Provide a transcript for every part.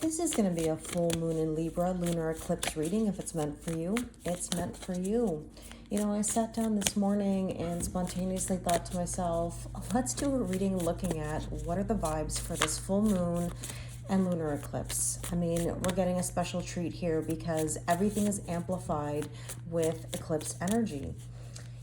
This is going to be a full moon in Libra, lunar eclipse reading. If it's meant for you, it's meant for you. You know, I sat down this morning and spontaneously thought to myself, let's do a reading looking at what are the vibes for this full moon and lunar eclipse. I mean, we're getting a special treat here because everything is amplified with eclipse energy.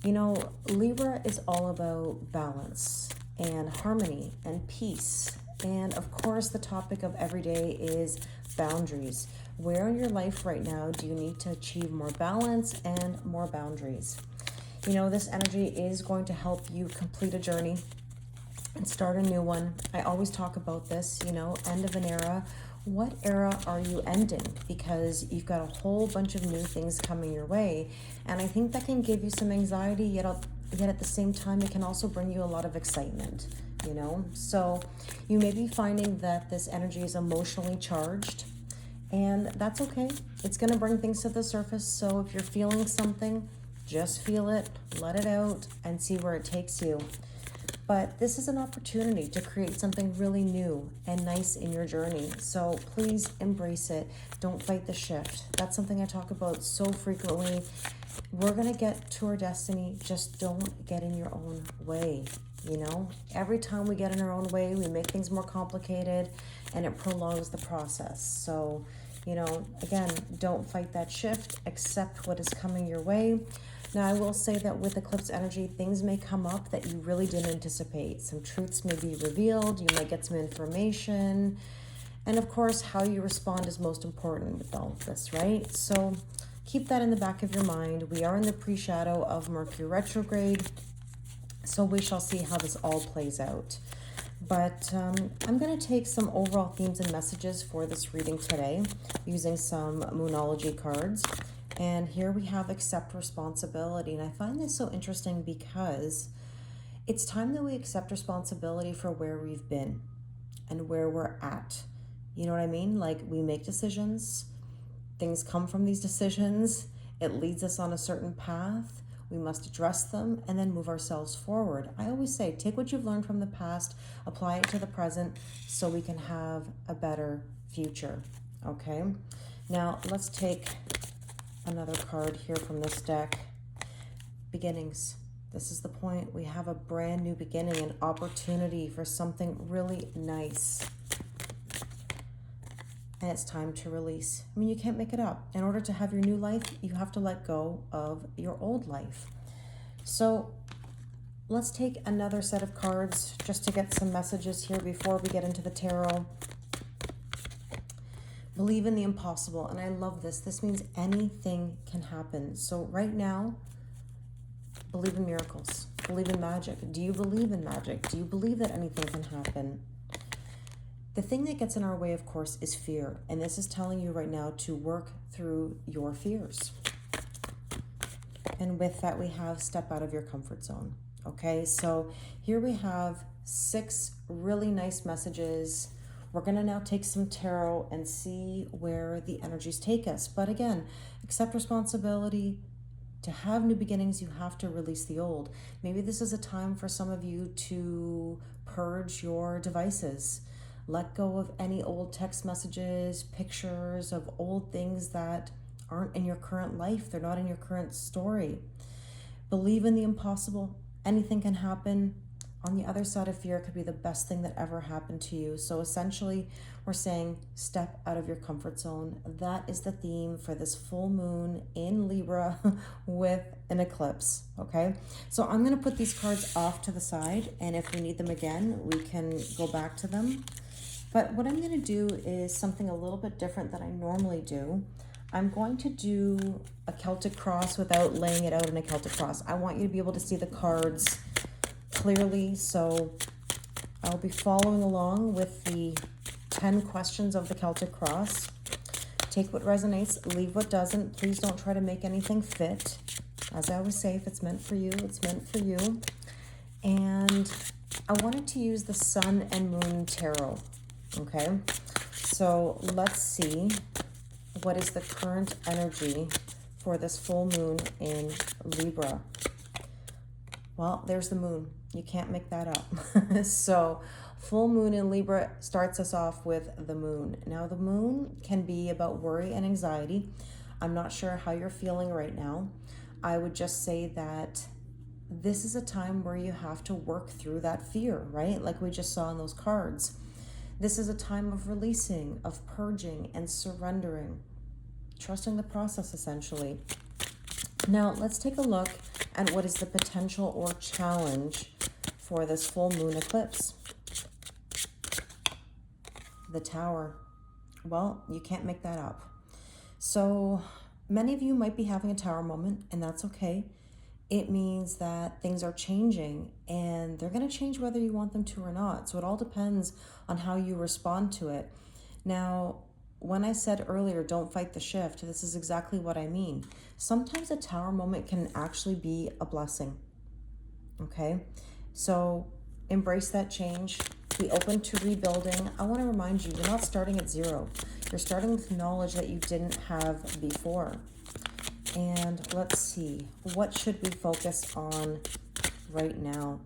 You know, Libra is all about balance and harmony and peace. And of course, the topic of every day is boundaries. Where in your life right now do you need to achieve more balance and more boundaries? You know, this energy is going to help you complete a journey and start a new one. I always talk about this, you know, end of an era. What era are you ending? Because you've got a whole bunch of new things coming your way. And I think that can give you some anxiety, yet at the same time, it can also bring you a lot of excitement, you know? So you may be finding that this energy is emotionally charged, and that's okay. It's going to bring things to the surface. So if you're feeling something, just feel it, let it out, and see where it takes you. But this is an opportunity to create something really new and nice in your journey. So please embrace it. Don't fight the shift. That's something I talk about so frequently. We're going to get to our destiny. Just don't get in your own way. You know, every time we get in our own way, we make things more complicated and it prolongs the process. So, you know, again, don't fight that shift. Accept what is coming your way. Now, I will say that with eclipse energy, things may come up that you really didn't anticipate. Some truths may be revealed. You might get some information. And of course, how you respond is most important with all of this, right? So keep that in the back of your mind. We are in the pre-shadow of Mercury retrograde. So we shall see how this all plays out. But I'm going to take some overall themes and messages for this reading today using some Moonology cards. And here we have accept responsibility. And I find this so interesting because it's time that we accept responsibility for where we've been and where we're at. You know what I mean? Like, we make decisions, things come from these decisions, it leads us on a certain path. We must address them and then move ourselves forward. I always say, take what you've learned from the past, apply it to the present so we can have a better future. Okay? Now, let's take another card here from this deck. Beginnings. This is the point. We have a brand new beginning, an opportunity for something really nice. And it's time to release. I mean, you can't make it up. In order to have your new life, you have to let go of your old life. So let's take another set of cards just to get some messages here before we get into the tarot. Believe in the impossible. And I love this. This means anything can happen. So right now, believe in miracles. Believe in magic. Do you believe in magic? Do you believe that anything can happen? The thing that gets in our way, of course, is fear. And this is telling you right now to work through your fears. And with that, we have step out of your comfort zone. Okay, so here we have 6 really nice messages. We're going to now take some tarot and see where the energies take us. But again, accept responsibility. To have new beginnings, you have to release the old. Maybe this is a time for some of you to purge your devices. Let go of any old text messages, pictures of old things that aren't in your current life. They're not in your current story. Believe in the impossible. Anything can happen. On the other side of fear, it could be the best thing that ever happened to you. So essentially, we're saying step out of your comfort zone. That is the theme for this full moon in Libra with an eclipse, okay? So I'm going to put these cards off to the side, and if we need them again, we can go back to them. But what I'm going to do is something a little bit different than I normally do. I'm going to do a Celtic cross without laying it out in a Celtic cross. I want you to be able to see the cards clearly, so I'll be following along with the 10 questions of the Celtic cross. Take what resonates, leave what doesn't. Please don't try to make anything fit. As I always say, if it's meant for you, it's meant for you. And I wanted to use the Sun and Moon Tarot. Okay, so let's see what is the current energy for this full moon in Libra. Well, there's the moon. You can't make that up. So Full moon in Libra starts us off with the moon. Now, the moon can be about worry and anxiety. I'm not sure how you're feeling right now. I would just say that this is a time where you have to work through that fear, right? Like we just saw in those cards. This is a time of releasing, of purging and surrendering, trusting the process essentially. Now, let's take a look at what is the potential or challenge for this full moon eclipse. The Tower. Well, you can't make that up. So many of you might be having a tower moment, and that's okay. It means that things are changing, and they're going to change whether you want them to or not. So it all depends on how you respond to it. Now, when I said earlier, don't fight the shift, this is exactly what I mean. Sometimes a tower moment can actually be a blessing. Okay? So embrace that change. Be open to rebuilding. I want to remind you, you're not starting at zero. You're starting with knowledge that you didn't have before. And let's see, what should we focus on right now?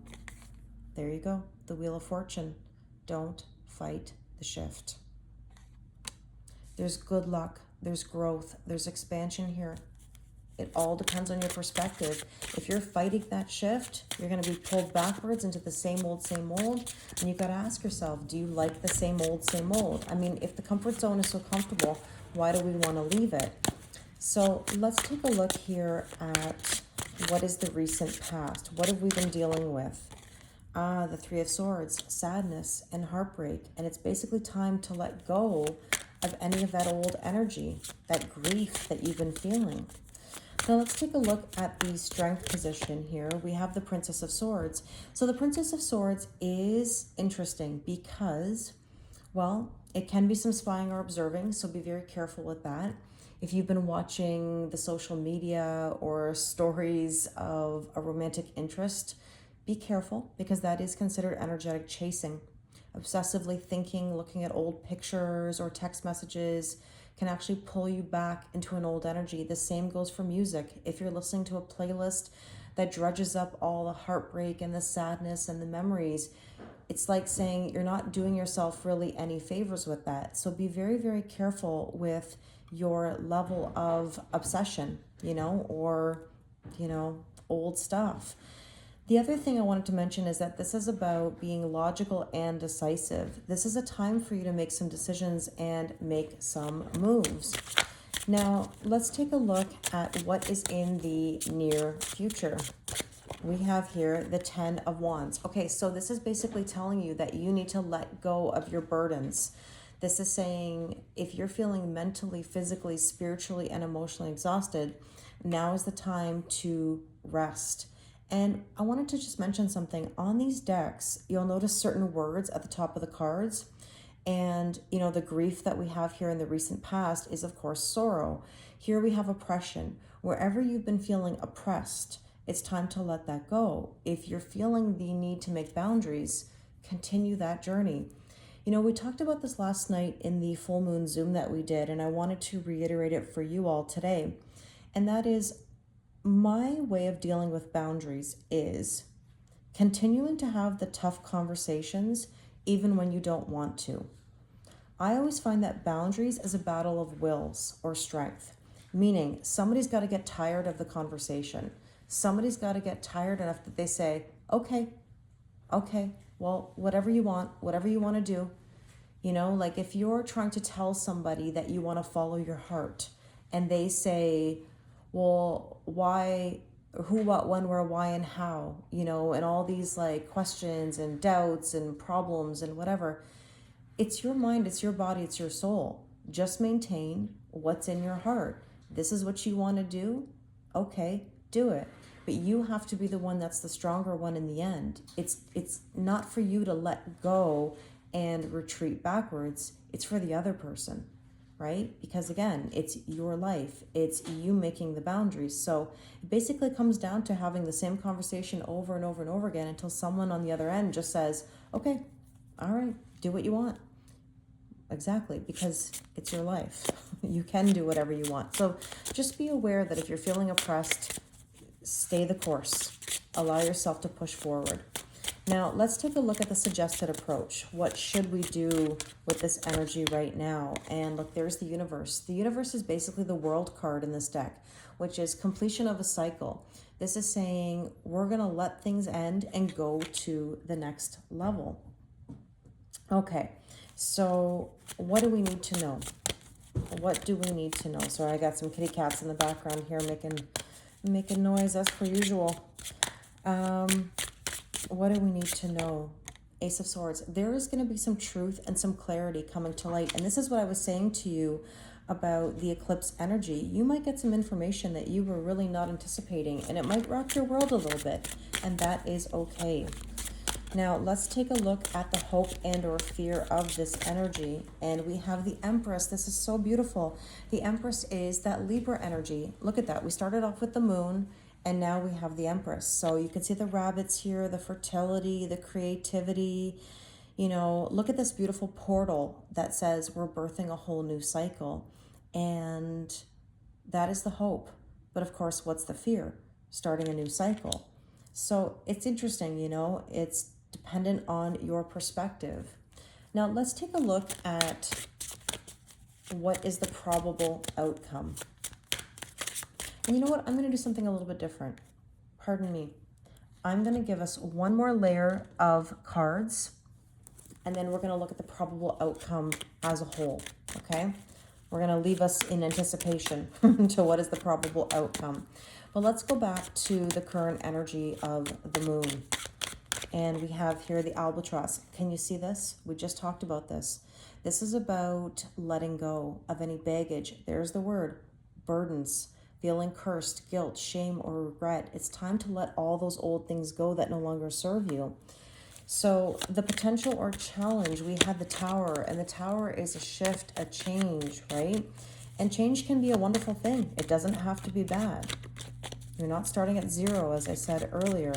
There you go, the Wheel of Fortune. Don't fight the shift. There's good luck, there's growth, there's expansion here. It all depends on your perspective. If you're fighting that shift, you're going to be pulled backwards into the same old, and you've got to ask yourself, do you like the same old? I mean, if the comfort zone is so comfortable, why do we want to leave it? So let's take a look here at what is the recent past. What have we been dealing with? The Three of Swords, sadness and heartbreak. And it's basically time to let go of any of that old energy, that grief that you've been feeling. Now let's take a look at the strength position here. We have the Princess of Swords. So the Princess of Swords is interesting because, well, it can be some spying or observing, so be very careful with that. If you've been watching the social media or stories of a romantic interest, be careful because that is considered energetic chasing. Obsessively thinking, looking at old pictures or text messages can actually pull you back into an old energy. The same goes for music. If you're listening to a playlist that dredges up all the heartbreak and the sadness and the memories, it's like saying you're not doing yourself really any favors with that. So be very, very careful with your level of obsession, or, old stuff. The other thing I wanted to mention is that this is about being logical and decisive. This is a time for you to make some decisions and make some moves. Now, let's take a look at what is in the near future. We have here the 10 of Wands. Okay, so this is basically telling you that you need to let go of your burdens. This is saying if you're feeling mentally, physically, spiritually, and emotionally exhausted, now is the time to rest. And I wanted to just mention something. On these decks, you'll notice certain words at the top of the cards. And, the grief that we have here in the recent past is, of course, sorrow. Here we have oppression. Wherever you've been feeling oppressed, it's time to let that go. If you're feeling the need to make boundaries, continue that journey. We talked about this last night in the full moon Zoom that we did, and I wanted to reiterate it for you all today. And that is, my way of dealing with boundaries is continuing to have the tough conversations even when you don't want to. I always find that boundaries is a battle of wills or strength, meaning somebody's got to get tired of the conversation. Somebody's got to get tired enough that they say, okay, well, whatever you want to do. Like if you're trying to tell somebody that you want to follow your heart and they say, well, why, who, what, when, where, why, and how, and all these like questions and doubts and problems and whatever. It's your mind, it's your body, it's your soul. Just maintain what's in your heart. This is what you want to do. Okay, do it. But you have to be the one that's the stronger one in the end. It's not for you to let go and retreat backwards. It's for the other person. Right? Because again, it's your life. It's you making the boundaries. So it basically comes down to having the same conversation over and over and over again until someone on the other end just says, okay, all right, do what you want. Exactly, because it's your life. You can do whatever you want. So just be aware that if you're feeling oppressed, stay the course. Allow yourself to push forward. Now, let's take a look at the suggested approach. What should we do with this energy right now? And look, there's the universe. The universe is basically the world card in this deck, which is completion of a cycle. This is saying we're going to let things end and go to the next level. Okay, so what do we need to know? What do we need to know? Sorry, I got some kitty cats in the background here making noise as per usual. What do we need to know? Ace of Swords. There is going to be some truth and some clarity coming to light. And this is what I was saying to you about the eclipse energy. You might get some information that you were really not anticipating, and it might rock your world a little bit, and that is okay. Now, let's take a look at the hope and or fear of this energy. And we have the Empress. This is so beautiful. The Empress is that Libra energy. Look at that. We started off with the moon, and now we have the Empress. So you can see the rabbits here, the fertility, the creativity. You know, look at this beautiful portal that says we're birthing a whole new cycle. And that is the hope. But of course, what's the fear? Starting a new cycle. So it's interesting, you know, it's dependent on your perspective. Now let's take a look at what is the probable outcome. And you know what? I'm going to do something a little bit different. Pardon me. I'm going to give us one more layer of cards, and then we're going to look at the probable outcome as a whole, okay? We're going to leave us in anticipation to what is the probable outcome. But let's go back to the current energy of the moon. And we have here the albatross. Can you see this? We just talked about this. This is about letting go of any baggage. There's the word, burdens, feeling cursed, guilt, shame, or regret. It's time to let all those old things go that no longer serve you. So the potential or challenge, we had the Tower, and the Tower is a shift, a change, right? And change can be a wonderful thing. It doesn't have to be bad. You're not starting at zero, as I said earlier.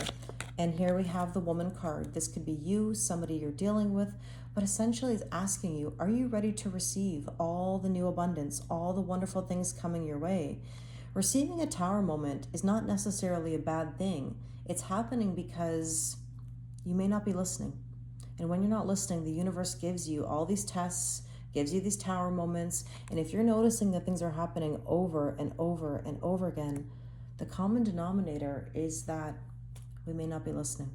And here we have the Woman card. This could be you, somebody you're dealing with, but essentially it's asking you, are you ready to receive all the new abundance, all the wonderful things coming your way? Receiving a Tower moment is not necessarily a bad thing. It's happening because you may not be listening. And when you're not listening, the universe gives you all these tests, gives you these Tower moments. And if you're noticing that things are happening over and over and over again, the common denominator is that we may not be listening.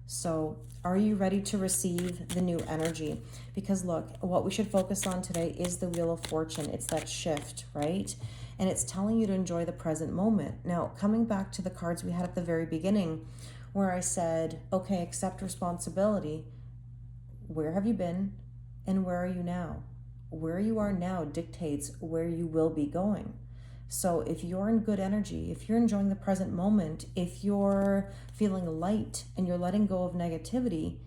So are you ready to receive the new energy? Because look, what we should focus on today is the Wheel of Fortune. It's that shift, right? And it's telling you to enjoy the present moment. Now, coming back to the cards we had at the very beginning, where I said, okay, accept responsibility. Where have you been and where are you now? Where you are now dictates where you will be going. So if you're in good energy, if you're enjoying the present moment, if you're feeling light and you're letting go of negativity,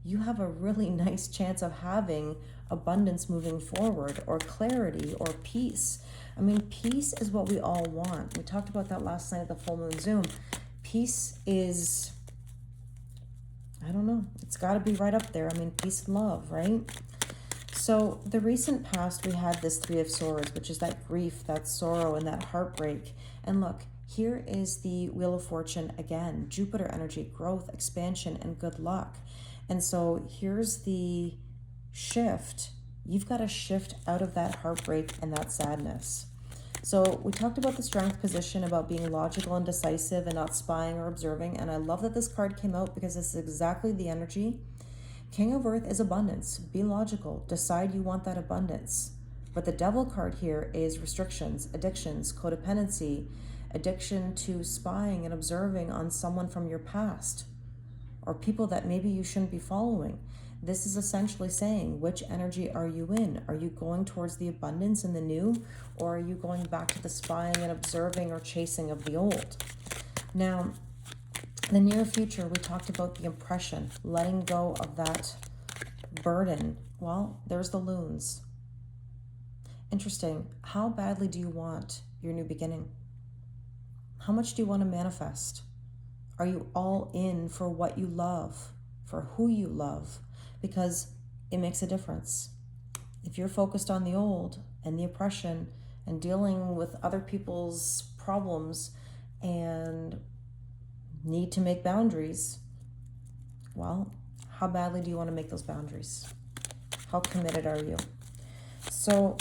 you have a really nice chance of having abundance moving forward, or clarity, or peace. I mean, peace is what we all want. We talked about that last night at the full moon Zoom. Peace is, I don't know, it's got to be right up there. I mean, peace and love, right? So the recent past, we had this Three of Swords, which is that grief, that sorrow, and that heartbreak. And look, here is the Wheel of Fortune again, Jupiter energy, growth, expansion, and good luck. And so here's the shift. You've got to shift out of that heartbreak and that sadness. So we talked about the Strength position, about being logical and decisive and not spying or observing. And I love that this card came out because this is exactly the energy. King of Earth is abundance. Be logical. Decide you want that abundance. But the Devil card here is restrictions, addictions, codependency, addiction to spying and observing on someone from your past, or people that maybe you shouldn't be following. This is essentially saying, which energy are you in? Are you going towards the abundance and the new, or are you going back to the spying and observing or chasing of the old? Now, in the near future, we talked about the impression, letting go of that burden. Well, there's the loons. Interesting. How badly do you want your new beginning? How much do you want to manifest? Are you all in for what you love, for who you love? Because it makes a difference. If you're focused on the old and the oppression and dealing with other people's problems and need to make boundaries, Well, how badly do you want to make those boundaries? How committed are you? So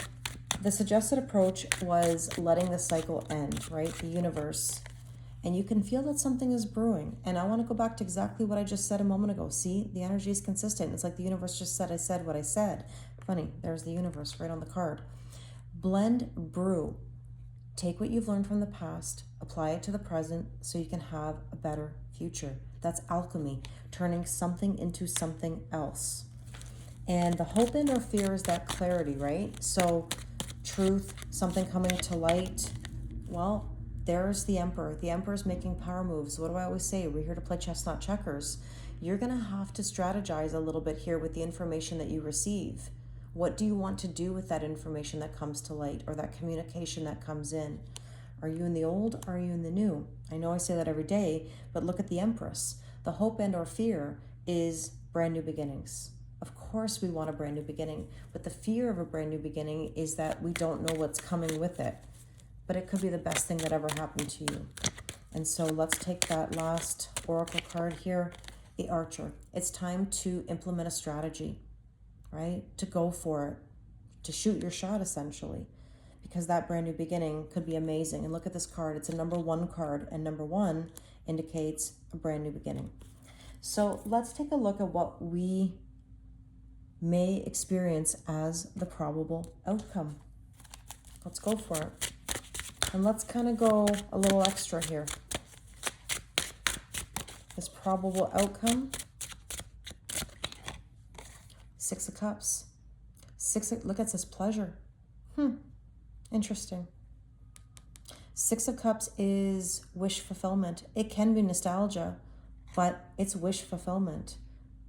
the suggested approach was letting the cycle end, right? The universe. And you can feel that something is brewing. And I want to go back to exactly what I just said a moment ago. See, the energy is consistent. It's like the universe just said, I said what I said. Funny, there's the universe right on the card. Blend, brew. Take what you've learned from the past, apply it to the present so you can have a better future. That's alchemy, turning something into something else. And the hope in or fear is that clarity, right? So truth, something coming to light. Well, there's the Emperor. The Emperor's making power moves. What do I always say? We're here to play chess, not checkers. You're going to have to strategize a little bit here with the information that you receive. What do you want to do with that information that comes to light, or that communication that comes in? Are you in the old? Or are you in the new? I know I say that every day, but look at the Empress. The hope and or fear is brand new beginnings. Of course we want a brand new beginning, but the fear of a brand new beginning is that we don't know what's coming with it. But it could be the best thing that ever happened to you. And so let's take that last oracle card here, the Archer. It's time to implement a strategy, right? To go for it, to shoot your shot essentially, because that brand new beginning could be amazing. And look at this card. It's a number 1 card, and number 1 indicates a brand new beginning. So let's take a look at what we may experience as the probable outcome. Let's go for it. And let's kind of go a little extra here. This probable outcome, 6 of Cups. Look, it says pleasure. Interesting. 6 of Cups is wish fulfillment. It can be nostalgia, but it's wish fulfillment.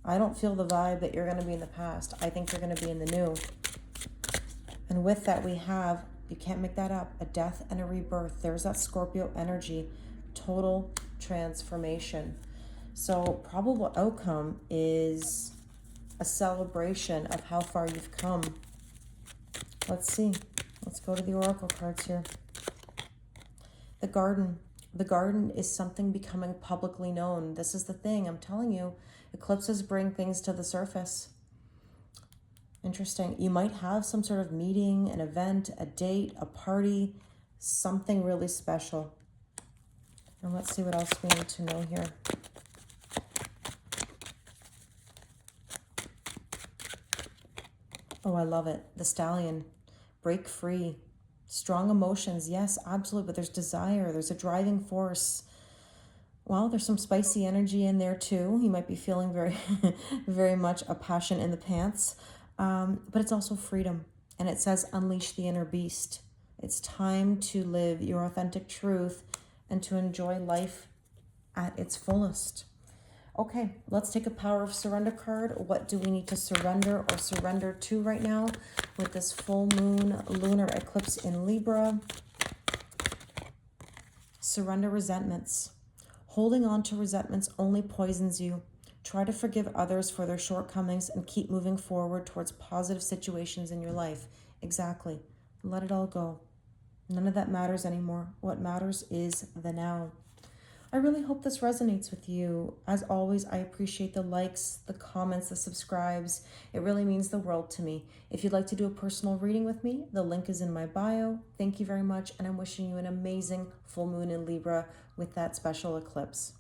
I don't feel the vibe that you're going to be in the past. I think you're going to be in the new. And with that we have, you can't make that up, a death and a rebirth. There's that Scorpio energy, total transformation. So probable outcome is a celebration of how far you've come. Let's see. Let's go to the oracle cards here. The Garden. The Garden is something becoming publicly known. This is the thing, I'm telling you. Eclipses bring things to the surface. Interesting. You might have some sort of meeting, an event, a date, a party, something really special. And let's see what else we need to know here. Oh, I love it. The Stallion. Break free. Strong emotions. Yes, absolutely. But there's desire. There's a driving force. Well, there's some spicy energy in there too. You might be feeling very, very much a passion in the pants. But it's also freedom. And it says unleash the inner beast. It's time to live your authentic truth and to enjoy life at its fullest. Okay, let's take a Power of Surrender card. What do we need to surrender or surrender to right now with this full moon lunar eclipse in Libra? Surrender resentments. Holding on to resentments only poisons you. Try to forgive others for their shortcomings and keep moving forward towards positive situations in your life. Exactly. Let it all go. None of that matters anymore. What matters is the now. I really hope this resonates with you. As always, I appreciate the likes, the comments, the subscribes. It really means the world to me. If you'd like to do a personal reading with me, the link is in my bio. Thank you very much, and I'm wishing you an amazing full moon in Libra with that special eclipse.